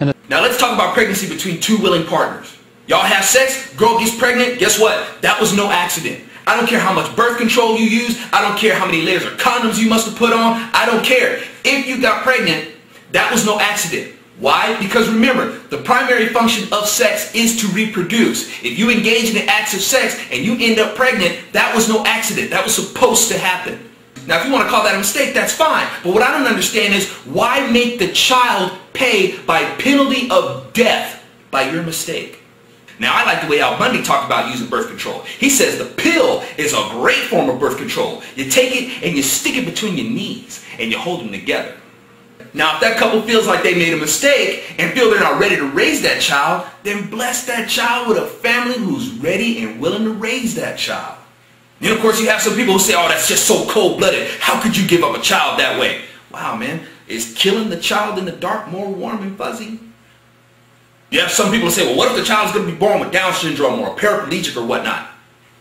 Now let's talk about pregnancy between two willing partners. Y'all have sex, girl gets pregnant, guess what? That was no accident. I don't care how much birth control you use. I don't care how many layers of condoms you must have put on. I don't care. If you got pregnant, that was no accident. Why? Because remember, the primary function of sex is to reproduce. If you engage in the acts of sex and you end up pregnant, that was no accident. That was supposed to happen. Now, if you want to call that a mistake, that's fine. But what I don't understand is why make the child pay by penalty of death by your mistake? Now, I like the way Al Bundy talked about using birth control. He says the pill is a great form of birth control. You take it and you stick it between your knees and you hold them together. Now, if that couple feels like they made a mistake and feel they're not ready to raise that child, then bless that child with a family who's ready and willing to raise that child. And of course, you have some people who say, oh, that's just so cold-blooded. How could you give up a child that way? Wow, man. Is killing the child in the dark more warm and fuzzy? You have some people who say, well, what if the child's going to be born with Down syndrome or paraplegic or whatnot?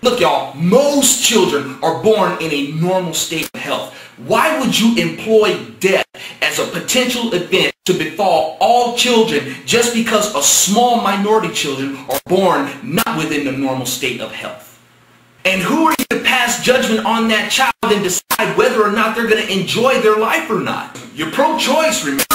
Look, y'all, most children are born in a normal state of health. Why would you employ death as a potential event to befall all children just because a small minority of children are born not within the normal state of health? And who are you to pass judgment on that child and decide whether or not they're going to enjoy their life or not? You're pro-choice, remember?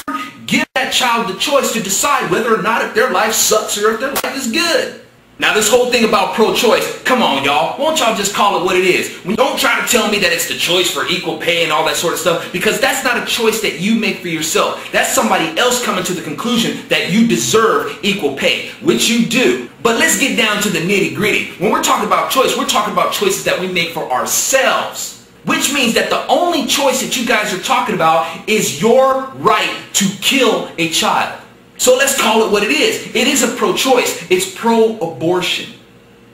Give that child the choice to decide whether or not if their life sucks or if their life is good. Now, this whole thing about pro-choice, come on, y'all. Won't y'all just call it what it is? Don't try to tell me that it's the choice for equal pay and all that sort of stuff, because that's not a choice that you make for yourself. That's somebody else coming to the conclusion that you deserve equal pay, which you do. But let's get down to the nitty-gritty. When we're talking about choice, we're talking about choices that we make for ourselves, which means that the only choice that you guys are talking about is your right to kill a child. So let's call it what it is. It isn't pro-choice, it's pro-abortion.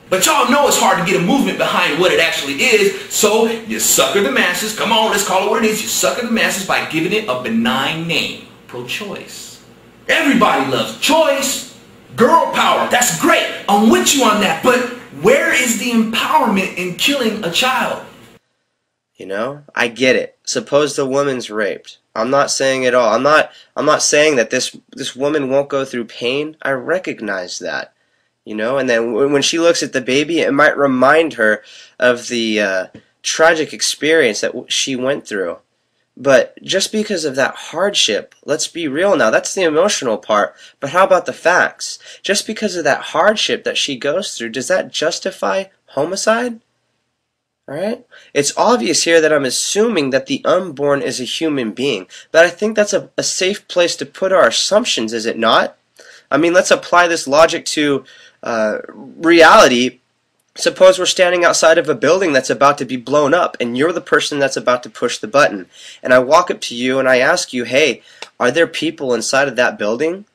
But y'all know it's hard to get a movement behind what it actually is, so you sucker the masses. Come on, let's call it what it is. You sucker the masses by giving it a benign name, pro-choice. Everybody loves choice. Girl power, that's great. I'm with you on that, but where is the empowerment in killing a child? You know, I get it. Suppose the woman's raped. I'm not saying at all. I'm not saying that this woman won't go through pain. I recognize that. You know, and then when she looks at the baby, it might remind her of the tragic experience that she went through. But just because of that hardship, let's be real now, that's the emotional part. But how about the facts? Just because of that hardship that she goes through, does that justify homicide? Alright? It's obvious here that I'm assuming that the unborn is a human being, but I think that's a safe place to put our assumptions, is it not? I mean, let's apply this logic to reality. Suppose we're standing outside of a building that's about to be blown up, and you're the person that's about to push the button. And I walk up to you and I ask you, hey, are there people inside of that building?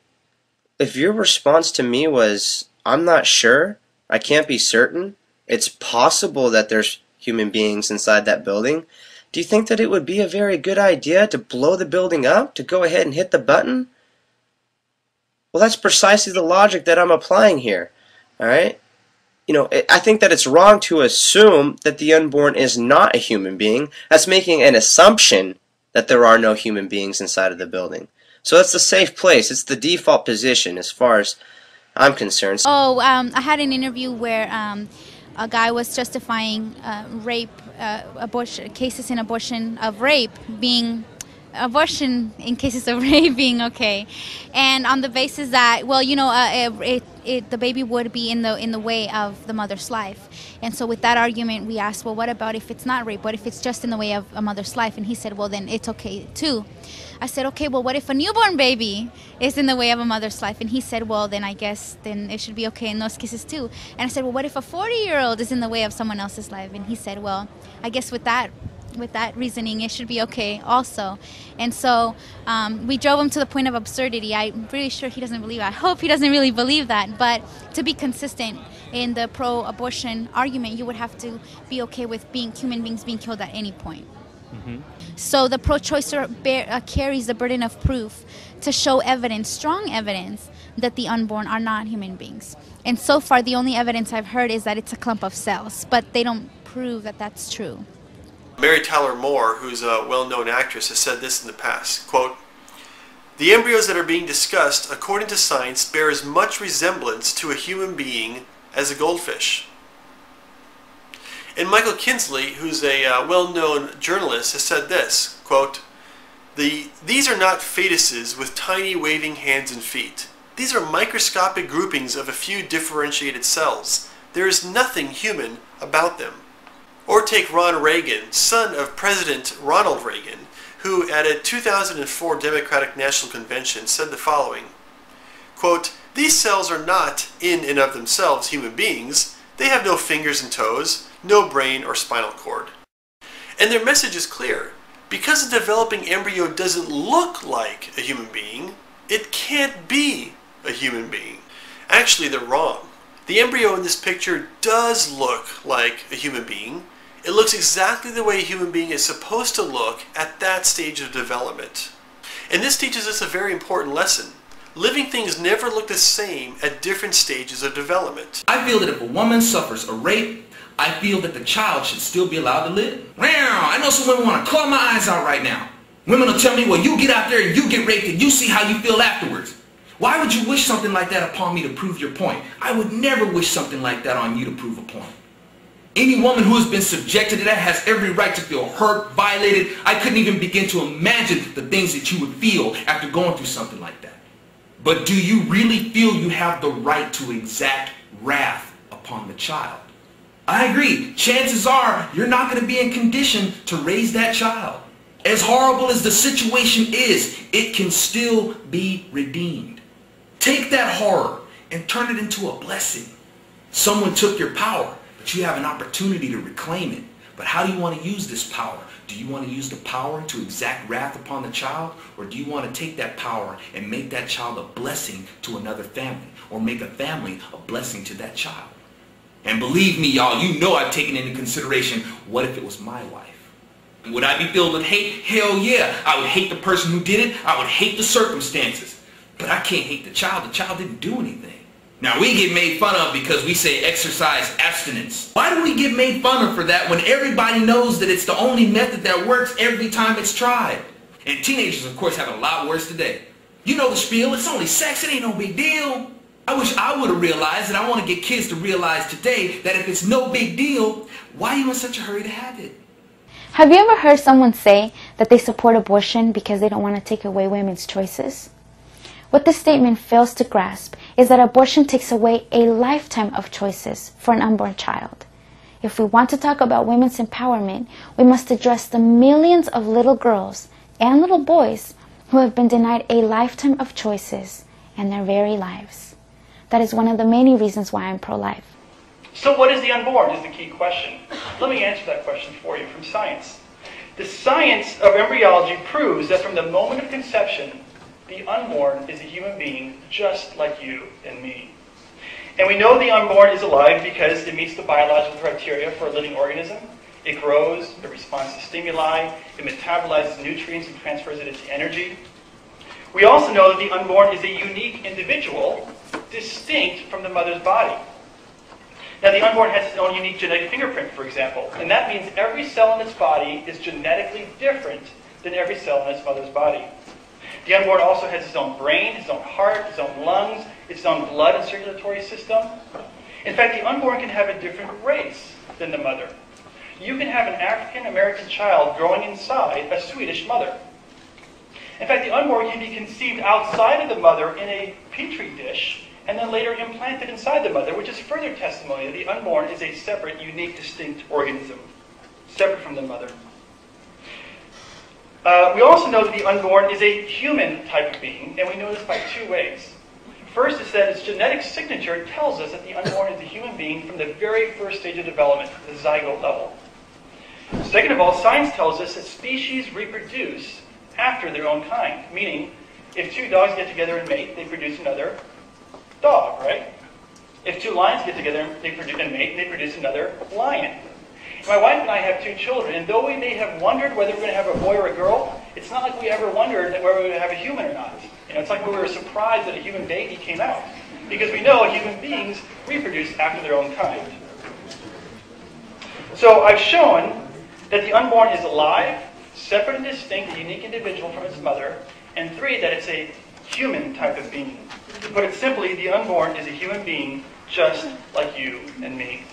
If your response to me was, I'm not sure, I can't be certain, it's possible that there's human beings inside that building, do you think that it would be a very good idea to blow the building up, to go ahead and hit the button? Well, that's precisely the logic that I'm applying here. Alright? You know, I think that it's wrong to assume that the unborn is not a human being. That's making an assumption that there are no human beings inside of the building. So that's the safe place. It's the default position as far as I'm concerned. Oh, I had an interview where a guy was justifying rape, abortion cases in abortion of rape being abortion in cases of rape being okay, and on the basis that, well, you know, the baby would be in the way of the mother's life. And so with that argument, we asked, well, what about if it's not rape? What if it's just in the way of a mother's life? And he said, well, then it's okay too. I said, okay, well, what if a newborn baby is in the way of a mother's life? And he said, well, then I guess then it should be okay in those cases too. And I said, well, what if a 40-year-old is in the way of someone else's life? And he said, well, I guess with that reasoning, it should be okay also. And so we drove him to the point of absurdity. I'm pretty sure he doesn't believe it. I hope he doesn't really believe that. But to be consistent in the pro-abortion argument, you would have to be okay with human beings being killed at any point. Mm-hmm. So the pro-choicer carries the burden of proof to show evidence, strong evidence, that the unborn are not human beings. And so far, the only evidence I've heard is that it's a clump of cells, but they don't prove that that's true. Mary Tyler Moore, who's a well-known actress, has said this in the past, quote, The embryos that are being discussed, according to science, bear as much resemblance to a human being as a goldfish. And Michael Kinsley, who's a well-known journalist, has said this, quote, "These are not fetuses with tiny waving hands and feet. These are microscopic groupings of a few differentiated cells. There is nothing human about them." Or take Ron Reagan, son of President Ronald Reagan, who at a 2004 Democratic National Convention said the following, quote, "These cells are not, in and of themselves, human beings. They have no fingers and toes, no brain or spinal cord." And their message is clear. Because a developing embryo doesn't look like a human being, it can't be a human being. Actually, they're wrong. The embryo in this picture does look like a human being. It looks exactly the way a human being is supposed to look at that stage of development. And this teaches us a very important lesson. Living things never look the same at different stages of development. I feel that if a woman suffers a rape, I feel that the child should still be allowed to live. I know some women want to claw my eyes out right now. Women will tell me, well, you get out there and you get raped and you see how you feel afterwards. Why would you wish something like that upon me to prove your point? I would never wish something like that on you to prove a point. Any woman who has been subjected to that has every right to feel hurt, violated. I couldn't even begin to imagine the things that you would feel after going through something like that. But do you really feel you have the right to exact wrath upon the child? I agree. Chances are you're not going to be in condition to raise that child. As horrible as the situation is, it can still be redeemed. Take that horror and turn it into a blessing. Someone took your power, but you have an opportunity to reclaim it. But how do you want to use this power? Do you want to use the power to exact wrath upon the child? Or do you want to take that power and make that child a blessing to another family? Or make a family a blessing to that child? And believe me, y'all, you know I've taken into consideration, what if it was my wife? Would I be filled with hate? Hell yeah. I would hate the person who did it. I would hate the circumstances. But I can't hate the child. The child didn't do anything. Now, we get made fun of because we say exercise abstinence. Why do we get made fun of for that when everybody knows that it's the only method that works every time it's tried? And teenagers, of course, have it a lot worse today. You know the spiel. It's only sex. It ain't no big deal. I wish I would have realized, and I want to get kids to realize today, that if it's no big deal, why are you in such a hurry to have it? Have you ever heard someone say that they support abortion because they don't want to take away women's choices? What this statement fails to grasp is that abortion takes away a lifetime of choices for an unborn child. If we want to talk about women's empowerment, we must address the millions of little girls and little boys who have been denied a lifetime of choices in their very lives. That is one of the many reasons why I'm pro-life. So what is the unborn is the key question. Let me answer that question for you from science. The science of embryology proves that from the moment of conception, the unborn is a human being just like you and me. And we know the unborn is alive because it meets the biological criteria for a living organism. It grows, it responds to stimuli, it metabolizes nutrients and transfers it into energy. We also know that the unborn is a unique individual, distinct from the mother's body. Now, the unborn has its own unique genetic fingerprint, for example, and that means every cell in its body is genetically different than every cell in its mother's body. The unborn also has its own brain, its own heart, its own lungs, its own blood and circulatory system. In fact, the unborn can have a different race than the mother. You can have an African-American child growing inside a Swedish mother. In fact, the unborn can be conceived outside of the mother in a petri dish and then later implanted inside the mother, which is further testimony that the unborn is a separate, unique, distinct organism, separate from the mother. We also know that the unborn is a human type of being, and we know this by two ways. First is that its genetic signature tells us that the unborn is a human being from the very first stage of development, the zygote level. Second of all, science tells us that species reproduce after their own kind, meaning if two dogs get together and mate, they produce another dog, right? If two lions get together and mate, they produce another lion. My wife and I have two children, and though we may have wondered whether we're going to have a boy or a girl, it's not like we ever wondered whether we're going to have a human or not. It's like we were surprised that a human baby came out, because we know human beings reproduce after their own kind. So I've shown that the unborn is alive, separate and distinct, a unique individual from its mother, And 3, that it's a human type of being. To put it simply, the unborn is a human being just like you and me.